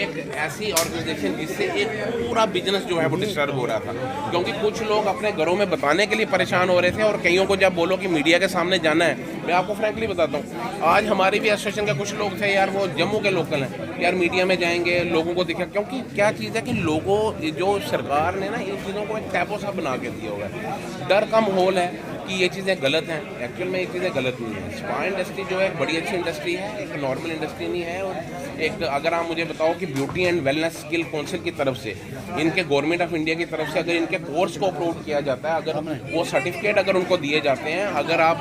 एक ऐसी ऑर्गेनाइजेशन जिससे एक पूरा बिजनेस जो है वो डिस्टर्ब हो रहा था, क्योंकि कुछ लोग अपने घरों में बताने के लिए परेशान हो रहे थे और कईयों को जब बोलो कि मीडिया के सामने जाना है, मैं आपको फ्रैंकली बताता हूँ, आज हमारी भी एसोसिएशन के कुछ लोग थे यार, वो जम्मू के लोकल हैं यार, मीडिया में जाएंगे, लोगों को दिखा, क्योंकि क्या चीज़ है कि लोगों जो सरकार ने ना इन चीज़ों को एक टैबू सा बना के दिया हुआ है, डर का माहौल है कि ये चीज़ें गलत हैं। एक्चुअल में ये चीज़ें गलत नहीं है। स्पा इंडस्ट्री जो है एक बड़ी अच्छी इंडस्ट्री है, एक नॉर्मल इंडस्ट्री नहीं है। और एक अगर आप मुझे बताओ कि beauty and wellness skill council की तरफ से, इनके गवर्नमेंट ऑफ इंडिया की तरफ से अगर इनके कोर्स को अप्रूव किया जाता है, अगर वो सर्टिफिकेट अगर उनको दिए जाते हैं, अगर आप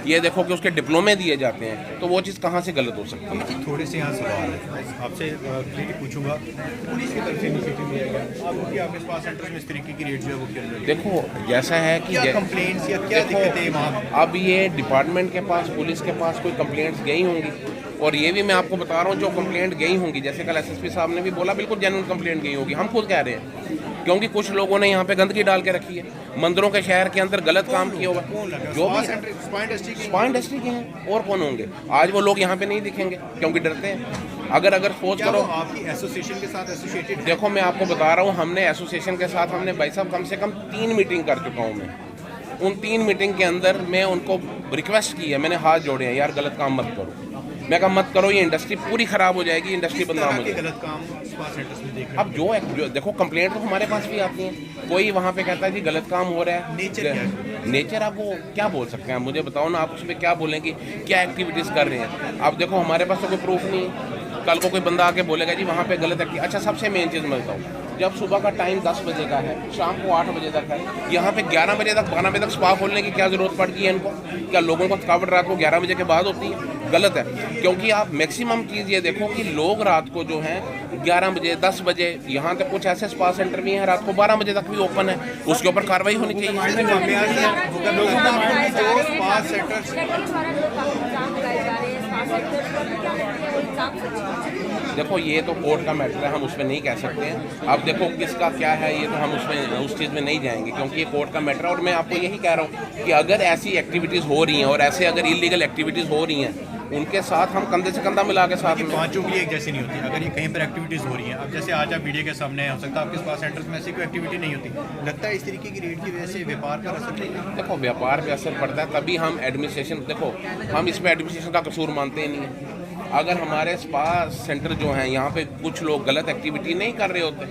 ये देखो कि उसके डिप्लोमे दिए जाते हैं, तो वो चीज़ कहाँ से गलत हो सकती है। थोड़े से यहाँ सवाल है आपसे क्लियरली पूछूंगा, पुलिस की तरफ से इनिशिएटिव लिया गया, आपकी आपके स्पा सेंटर्स में इस तरीके की रेट जो है वो किया जाएगा? देखो जैसा है कि क्या कंप्लेंट्स या क्या दिक्कतें वहाँ? अब ये डिपार्टमेंट के पास, पुलिस के पास कोई कंप्लेंट्स गई होंगी, और ये भी मैं आपको बता रहा हूँ जो कंप्लेंट गई होंगी, जैसे कल एसएसपी साहब ने भी बोला, बिल्कुल जेन्युइन कंप्लेंट गई होगी, हम खुद कह रहे हैं, क्योंकि कुछ लोगों ने यहाँ पे गंदगी डाल के रखी है, मंदिरों के शहर के अंदर गलत काम किया होगा, जो भी स्पा इंडस्ट्री के हैं, और कौन होंगे। आज वो लोग यहाँ पे नहीं दिखेंगे क्योंकि डरते हैं। अगर सोच करो आपकी एसोसिएशन के साथ एसोसिएटेड, देखो मैं आपको बता रहा हूँ, हमने एसोसिएशन के साथ हमने भाई साहब कम से कम 3 मीटिंग कर चुका हूँ मैं। उन 3 मीटिंग के अंदर मैं उनको रिक्वेस्ट की है, मैंने हाथ जोड़े हैं, यार गलत काम मत करो। मैं कहा मत करो, ये इंडस्ट्री पूरी खराब हो जाएगी, इंडस्ट्री बदनाम हो जाएगी। गलत काम स्पा सेंटर्स में देख रहे अब जो देखो कंप्लेंट तो हमारे पास भी आती है, कोई वहाँ पे कहता है कि गलत काम हो रहा है। नेचर आप वो क्या बोल सकते हैं, मुझे बताओ ना, आप उसमें क्या बोलेंगे, क्या एक्टिविटीज़ कर रहे हैं। आप देखो हमारे पास तो कोई प्रूफ नहीं है, कल को कोई बंदा आके बोलेगा जी वहाँ पे गलत एक्टिविटी। अच्छा, सबसे मेन चीज़ मैं बताऊँ, जब सुबह का टाइम 10 बजे का है, शाम को 8 बजे तक है, यहाँ पे 11 बजे तक 12 बजे तक स्पा खोलने की क्या ज़रूरत पड़ गई है इनको? क्या लोगों को थकावट रात को 11 बजे के बाद होती है? गलत है, क्योंकि आप मैक्सिमम चीज़ ये देखो कि लोग रात को जो है 11 बजे 10 बजे, यहाँ तक कुछ ऐसे स्पा सेंटर भी हैं रात को 12 बजे तक भी ओपन है, उसके ऊपर कार्रवाई होनी चाहिए। देखो ये तो कोर्ट का मैटर है, हम उसमें नहीं कह सकते हैं। अब देखो किसका क्या है, ये तो हम उसमें उस चीज़ में नहीं जाएंगे, क्योंकि ये कोर्ट का मैटर है। और मैं आपको यही कह रहा हूँ कि अगर ऐसी एक्टिविटीज़ हो रही हैं और ऐसे अगर इलीगल एक्टिविटीज़ हो रही हैं, उनके साथ हम कंधे से कंधा मिला के साथ में। पांचों की एक जैसी नहीं होती, अगर ये कहीं पर एक्टिविटीज़ हो रही हैं, अब जैसे आज आप मीडिया के सामने हो सकता है आपके स्पा सेंटर्स में ऐसी कोई एक्टिविटी नहीं होती, लगता है इस तरीके की रेट की वजह से व्यापार पर असर पड़ता है? देखो व्यापार पे असर पड़ता है, तभी हम एडमिनिस्ट्रेशन, देखो हम इसमें एडमिनिस्ट्रेशन का कसूर मानते ही नहीं है। अगर हमारे स्पा सेंटर जो हैं यहाँ पे कुछ लोग गलत एक्टिविटी नहीं कर रहे होते,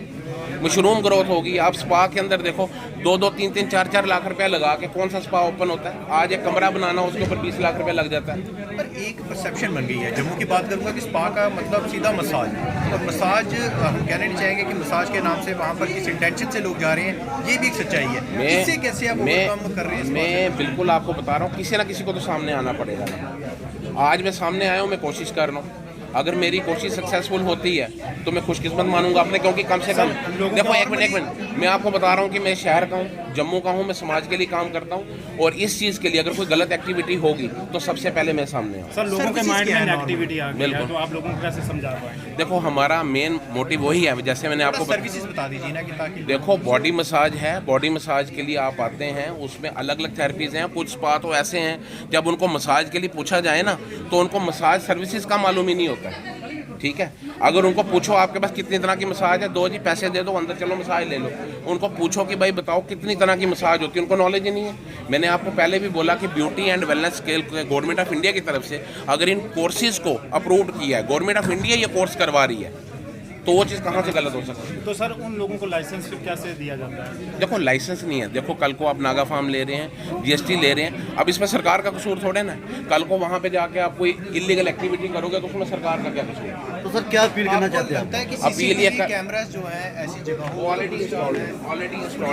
मशरूम ग्रोथ होगी। आप स्पा के अंदर देखो 2-2, 3-3, 4-4 लाख रुपए लगा के कौन सा स्पा ओपन होता है? आज एक कमरा बनाना उसके ऊपर 20 लाख रुपए लग जाता है। पर एक परसेप्शन बन गई है, जम्मू की बात करूंगा कि स्पा का मतलब सीधा मसाज, और मसाज हम कहना नहीं चाहेंगे कि मसाज के नाम से वहाँ पर किस इंटेंशन से लोग जा रहे हैं, ये भी एक सच्चाई है। इससे कैसे आप ओवरकम कर रहे हैं? मैं बिल्कुल आपको बता रहा हूँ, किसी ना किसी को तो सामने आना पड़ेगा ना। आज मैं सामने आया हूँ, मैं कोशिश कर रहा हूँ, अगर मेरी कोशिश सक्सेसफुल होती है तो मैं खुशकिस्मत मानूंगा अपने, क्योंकि कम से कम देखो एक मिनट मैं आपको बता रहा हूँ कि मैं शहर का हूँ, जम्मू का हूँ, मैं समाज के लिए काम करता हूँ, और इस चीज़ के लिए अगर कोई गलत एक्टिविटी होगी तो सबसे पहले मैं सामने हूँ। सर लोगों के माइंड में एक्टिविटी आ गई है, तो आप लोगों को कैसे समझा पाएंगे? देखो हमारा मेन मोटिव वही है, जैसे मैंने आपको सर्विसेज बता दीजिए ना, कि ताकि देखो बॉडी मसाज है, बॉडी मसाज के लिए आप आते हैं, उसमें अलग अलग थेरेपीज़ हैं। कुछ स्पा तो ऐसे हैं जब उनको मसाज के लिए पूछा जाए ना, तो उनको मसाज सर्विसेज का मालूम ही नहीं होता है। ठीक है, अगर उनको पूछो आपके पास कितनी तरह की मसाज है, दो जी पैसे दे दो, अंदर चलो मसाज ले लो। उनको पूछो कि भाई बताओ कितनी तरह की मसाज होती है, उनको नॉलेज ही नहीं है। मैंने आपको पहले भी बोला कि beauty and wellness skill government of India की तरफ से अगर इन कोर्सेज को अप्रूव किया है, गवर्नमेंट ऑफ इंडिया ये कोर्स करवा रही है, तो वो चीज़ कहाँ से गलत हो सकती है? तो सर उन लोगों को लाइसेंस कैसे दिया जाता है? देखो लाइसेंस नहीं है, देखो कल को आप नागा फार्म ले रहे हैं, जीएसटी ले रहे हैं, अब इसमें सरकार का कसूर थोड़े ना। कल को वहाँ पे जाके आप कोई इलीगल एक्टिविटी करोगे तो उसमें सरकार का क्या कसूर है? तो सर क्या अपील करना चाहते हैं? अपील ये कैमरास जो है ऐसी जगह ऑलरेडी इंस्टॉल्ड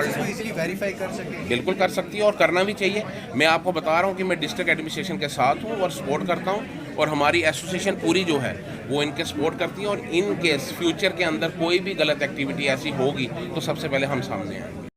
है, इजीली वेरीफाई कर सके, बिल्कुल कर सकती है और करना भी चाहिए। मैं आपको बता रहा हूँ कि मैं डिस्ट्रिक्ट एडमिनिस्ट्रेशन के साथ हूँ और सपोर्ट करता हूँ, और हमारी एसोसिएशन पूरी जो है वो इनके सपोर्ट करती है, और इनके फ्यूचर के अंदर कोई भी गलत एक्टिविटी ऐसी होगी तो सबसे पहले हम सामने आएंगे।